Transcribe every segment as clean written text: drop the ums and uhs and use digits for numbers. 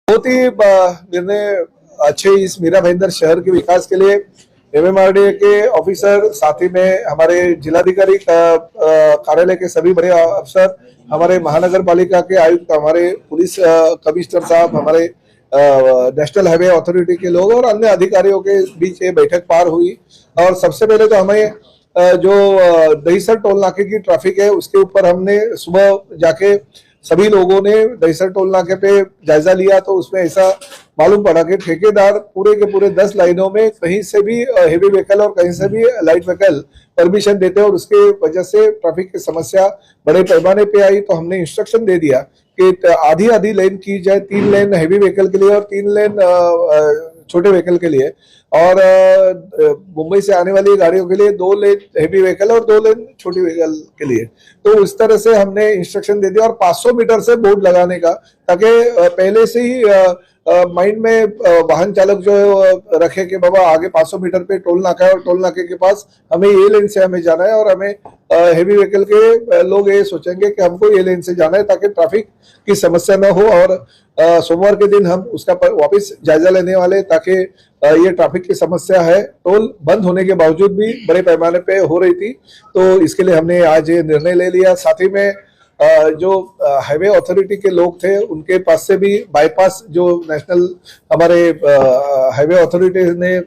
बहुत ही निर्णय अच्छे इस मीरा भाईंदर शहर के विकास के लिए एमएमआरडीए के ऑफिसर, साथ ही में हमारे जिलाधिकारी कार्यालय के सभी बड़े अफसर, हमारे महानगर पालिका के आयुक्त, हमारे पुलिस कमिश्नर साहब, हमारे नेशनल हाईवे अथॉरिटी के लोग और अन्य अधिकारियों के बीच ये बैठक पार हुई। और सबसे पहले तो हमें जो दहीसर टोल नाके की ट्रैफिक है उसके ऊपर हमने सुबह जाके सभी लोगों ने दहीसर टोल नाके पे जायजा लिया, तो उसमें ऐसा मालूम पड़ा कि ठेकेदार पूरे के पूरे 10 लाइनों में कहीं से भी हेवी व्हीकल और कहीं से भी लाइट व्हीकल परमिशन देते हैं और उसके वजह से ट्रैफिक की समस्या बड़े पैमाने पे आई। तो हमने इंस्ट्रक्शन दे दिया कि आधी आधी लेन की जाए, 3 लेन हेवी व्हीकल के लिए और 3 लेन छोटे व्हीकल के लिए, और मुंबई से आने वाली गाड़ियों के लिए 2 लेन हेवी व्हीकल और 2 लेन छोटी व्हीकल के लिए। तो इस तरह से हमने इंस्ट्रक्शन दे दिया और 500 मीटर से बोर्ड लगाने का, ताकि पहले से ही माइंड में वाहन चालक जो है रखे कि बाबा आगे 500 मीटर पे टोल नाका है और टोल नाके के पास हमें ये लेन से हमें जाना है, और हमें हेवी व्हीकल के लोग ये सोचेंगे कि हमको ये लेन से जाना है ताकि ट्रैफिक की समस्या न हो। और सोमवार के दिन हम उसका वापस जायजा लेने वाले, ताकि ये ट्रैफिक की समस्या है टोल बंद होने के बावजूद भी बड़े पैमाने पे हो रही थी, तो इसके लिए हमने आज ये निर्णय ले लिया। साथ ही में जो हाईवे अथॉरिटी के लोग थे उनके पास से भी बाईपास, जो नेशनल हमारे हाईवे अथॉरिटी ने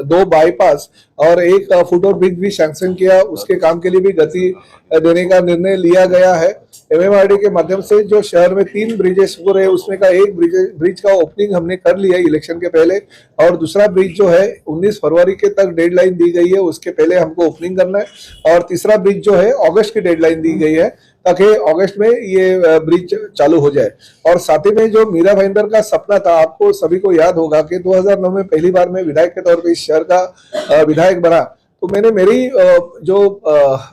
2 बाईपास और 1 फुटओवर ब्रिज भी सैंक्शन किया, उसके काम के लिए भी गति देने का निर्णय लिया गया है। एमएमआरडी के माध्यम से जो शहर में 3 ब्रिजेस हो रहे हैं उसमें का एक ब्रिज का ओपनिंग हमने कर लिया इलेक्शन के पहले, और दूसरा ब्रिज जो है 19 फरवरी के तक डेडलाइन दी गई है, उसके पहले हमको ओपनिंग करना है, और तीसरा ब्रिज जो है अगस्त की डेडलाइन दी गई है ताकि अगस्त में ये ब्रिज चालू हो जाए। और साथ ही में जो मीरा भाईंदर का सपना था, आपको सभी को याद होगा कि 2009 में पहली बार मैं विधायक के तौर पर इस शहर का विधायक बना, तो मैंने मेरी जो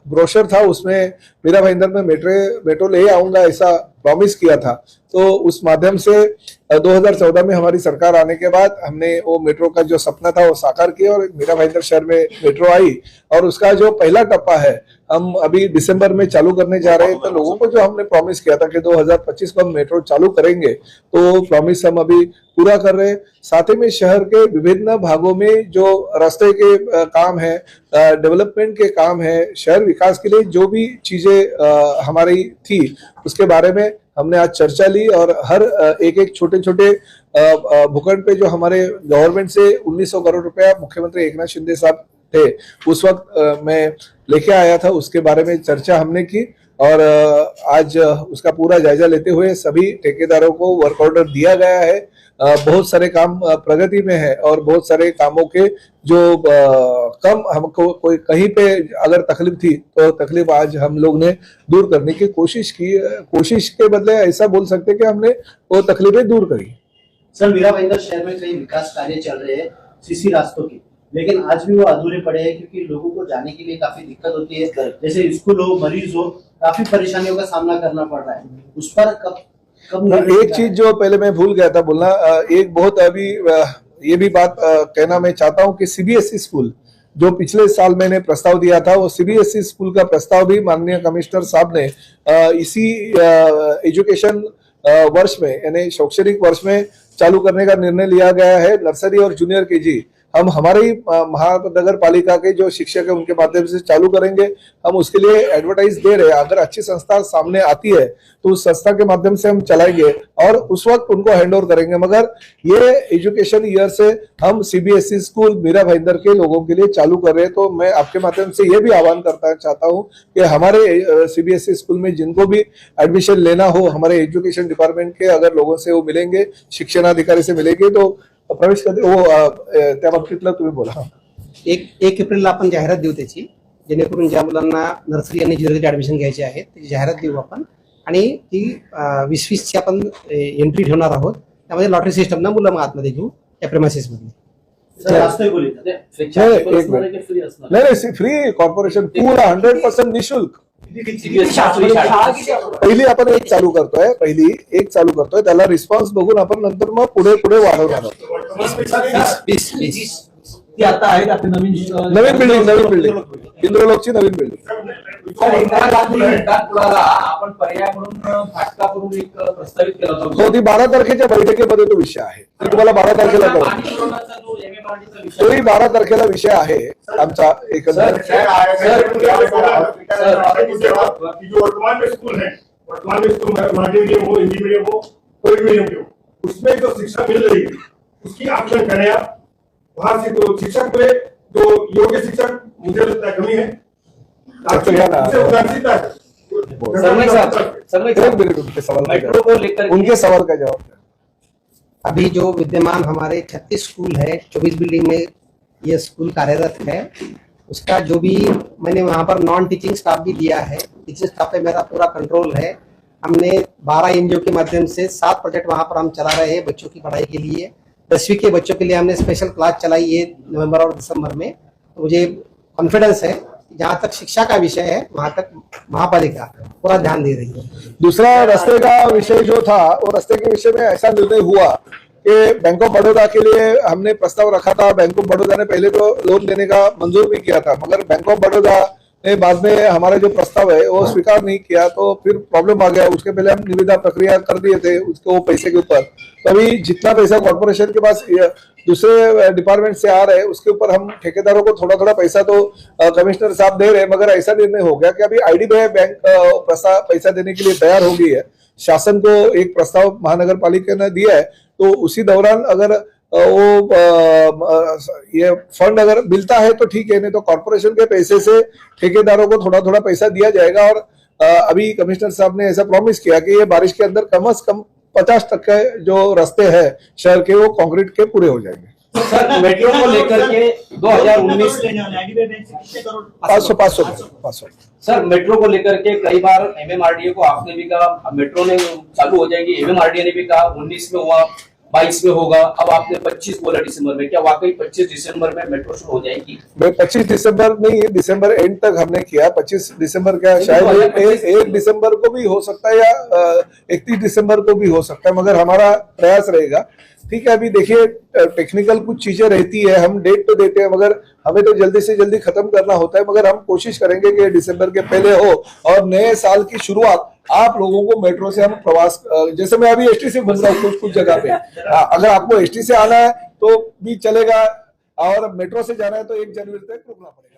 ब्रोशर था उसमें मीरा भाईंदर में मेट्रो ले आऊंगा ऐसा प्रॉमिस किया था। तो उस माध्यम से 2014 में हमारी सरकार आने के बाद हमने वो मेट्रो का जो सपना था वो साकार किया और मीरा भाईंदर शहर में मेट्रो आई, और उसका जो पहला टप्पा है हम अभी दिसंबर में चालू करने जा रहे हैं। तो लोगों को जो हमने प्रॉमिस किया था कि 2025 को हम मेट्रो चालू करेंगे, तो प्रॉमिस हम अभी पूरा कर रहे हैं। साथ ही में शहर के विभिन्न भागों में जो रास्ते के काम है, डेवलपमेंट के काम है, शहर विकास के लिए जो भी चीजें हमारी थी उसके बारे में हमने आज चर्चा ली, और हर एक छोटे छोटे भूखंड पे जो हमारे गवर्नमेंट से 1900 करोड़ रुपया मुख्यमंत्री एकनाथ शिंदे साहब थे उस वक्त मैं लेके आया था, उसके बारे में चर्चा हमने की। और आज उसका पूरा जायजा लेते हुए सभी ठेकेदारों को वर्क ऑर्डर दिया गया है। बहुत सारे काम प्रगति में है और बहुत सारे कामों के जो कम हमको कोई कहीं पे अगर तकलीफ थी तो तकलीफ आज हम लोग ने दूर करने की कोशिश की। कोशिश के बदले ऐसा बोल सकते हैं कि हमने वो तकलीफें दूर करी। सर, मीरा भाईंदर शहर में कई विकास कार्य चल रहे हैं सीसी रास्तों की, लेकिन आज भी वो अधूरे पड़े हैं क्योंकि लोगों को जाने के लिए काफी दिक्कत होती है। जैसे स्कूल हो, मरीज हो, काफी परेशानियों का सामना करना पड़ रहा है। उस पर कब एक चीज जो पहले मैं भूल गया था बोलना, एक बहुत अभी ये भी बात कहना मैं चाहता हूँ कि सीबीएसई स्कूल जो पिछले साल मैंने प्रस्ताव दिया था, वो सीबीएसई स्कूल का प्रस्ताव भी माननीय कमिश्नर साहब ने इसी एजुकेशन वर्ष में यानी शैक्षणिक वर्ष में चालू करने का निर्णय लिया गया है। नर्सरी और जूनियर केजी हम हमारी महानगर पालिका के जो शिक्षक है उनके माध्यम से चालू करेंगे। हम उसके लिए एडवर्टाइज दे रहे हैं, अगर अच्छी संस्था सामने आती है तो उस संस्था के माध्यम से हम चलाएंगे और उस वक्त उनको हैंड ओवर करेंगे। मगर ये एजुकेशन ईयर से हम सीबीएसई स्कूल मीरा भाईंदर के लोगों के लिए चालू कर रहे हैं। तो मैं आपके माध्यम से ये भी आह्वान करता चाहता हूँ कि हमारे सीबीएसई स्कूल में जिनको भी एडमिशन लेना हो, हमारे एजुकेशन डिपार्टमेंट के अगर लोगों से वो मिलेंगे, शिक्षणाधिकारी से मिलेंगे, तो प्रवेश करते वो त्या बाबतीतलं तुम्ही बोला। 1 एप्रिलला आपण जाहिरात देऊ त्याची, जेणेकरून ज्या मुलांना नर्सरी आणि ज्युनियर ऍडमिशन घ्यायचे आहे त्याची जाहिरात देऊ आपण, आणि ती 2020 ची आपण एंट्री ठेवणार आहोत। त्यामध्ये लॉटरी सिस्टमना मुलं मग आतमध्ये घेऊ त्या प्रेमाइसेस मध्ये। नाही, फ्री कॉर्पोरेशन पूरा 100% निःशुल्क। पहिली आपण एक चालू करतोय, त्याला रिस्पॉन्स बघून आपण नंतर मग पुढे वाढवणार आहोत। ती आता आहेत आपली नवीन नवीन बिल्डिंग इंद्रलोकची नवीन बिल्डिंग. सर, इंदिरा गांधी घाटपुराला आपण पर्याय म्हणून फाटका करून एक प्रस्तावित केला होता. हो, ती 12 तारखेच्या बैठकीमध्ये तो विषय आहे. मी तुम्हाला 12 तारखेला कळवतो. पाणी पुरवठ्याचा जो MMRD चा विषय तोही 12 तारखेला विषय आहे आमचा एकंदर. कि जो वर्तमान में स्कूल है, वर्तमान में स्कूल मराठी मीडियम हो, हिंदी मीडियम हो, कोई मीडियम के हो, उसमें जो शिक्षा मिल रही है उसकी आकलन करें आप. वहां से तो शिक्षक में जो योग्य शिक्षक मुझे लगता है कमी है. सरमई साहब, एक मिनट उनके सवाल का मेट्रो को लेकर जवाब. उनके सवाल का जवाब. अभी जो विद्यमान हमारे 36 स्कूल है, 24 बिल्डिंग में ये स्कूल कार्यरत है, उसका जो भी मैंने वहाँ पर नॉन टीचिंग स्टाफ भी दिया है. टीचिंग स्टाफ पे मेरा पूरा कंट्रोल है. हमने 12 एनजीओ के माध्यम से 7 प्रोजेक्ट वहाँ पर हम चला रहे हैं बच्चों की पढ़ाई के लिए. 10वीं के बच्चों के लिए हमने स्पेशल क्लास चलाई है नवंबर और दिसंबर में. तो मुझे कॉन्फिडेंस है जहाँ तक शिक्षा का विषय है वहाँ तक महापालिका पूरा ध्यान दे रही है. दूसरा रास्ते का विषय जो था, वो रास्ते के विषय में ऐसा निर्णय हुआ कि बैंक ऑफ बड़ौदा के लिए हमने प्रस्ताव रखा था. बैंक ऑफ बड़ौदा ने पहले तो लोन देने का मंजूर भी किया था, मगर बैंक ऑफ बड़ौदा ने बाद में हमारा जो प्रस्ताव है वो स्वीकार नहीं किया. तो फिर प्रॉब्लम आ गया. उसके पहले हम निविदा प्रक्रिया कर दिए थे उसको वो पैसे के ऊपर. तभी जितना पैसा कॉर्पोरेशन के पास दूसरे डिपार्टमेंट से आ रहे हैं उसके ऊपर हम ठेकेदारों को थोड़ा थोड़ा पैसा तो कमिश्नर साहब दे रहे हैं. मगर ऐसा निर्णय हो गया कि अभी IDBI बैंक पैसा देने के लिए तैयार हो गई है. शासन को एक प्रस्ताव महानगर पालिका ने दिया है. तो उसी दौरान अगर ये फंड अगर मिलता है तो ठीक है, नहीं तो कॉर्पोरेशन के पैसे से ठेकेदारों को थोड़ा थोड़ा पैसा दिया जाएगा. और अभी कमिश्नर साहब ने ऐसा प्रॉमिस किया कि ये बारिश के अंदर कम से कम 50% जो रास्ते हैं शहर के वो कंक्रीट के पूरे हो जाएंगे. सर, मेट्रो को लेकर के 2019 500. सर, मेट्रो को लेकर के कई बार MMRDA को आपने भी कहा मेट्रो ने चालू हो जाएगी, MMRDA ने भी कहा 19 में हुआ, 22 में होगा, अब आपने 25 बोला दिसंबर में. क्या वाकई 25 दिसंबर में मेट्रो शुरू हो जाएगी? 25 दिसंबर नहीं, दिसंबर एंड तक हमने किया. 25 दिसंबर क्या शायद 1 दिसंबर को भी हो सकता है या 31 दिसंबर को भी हो सकता है, मगर हमारा प्रयास रहेगा. ठीक है, अभी देखिए टेक्निकल कुछ चीजें रहती है. हम डेट तो देते हैं मगर हमें तो जल्दी से जल्दी खत्म करना होता है. मगर हम कोशिश करेंगे कि दिसंबर के पहले हो और नए साल की शुरुआत आप लोगों को मेट्रो से हम प्रवास, जैसे मैं अभी ST से घूम रहा हूँ कुछ जगह पे. अगर आपको ST से आना है तो भी चलेगा और मेट्रो से जाना है तो 1 जनवरी तक रुकना पड़ेगा.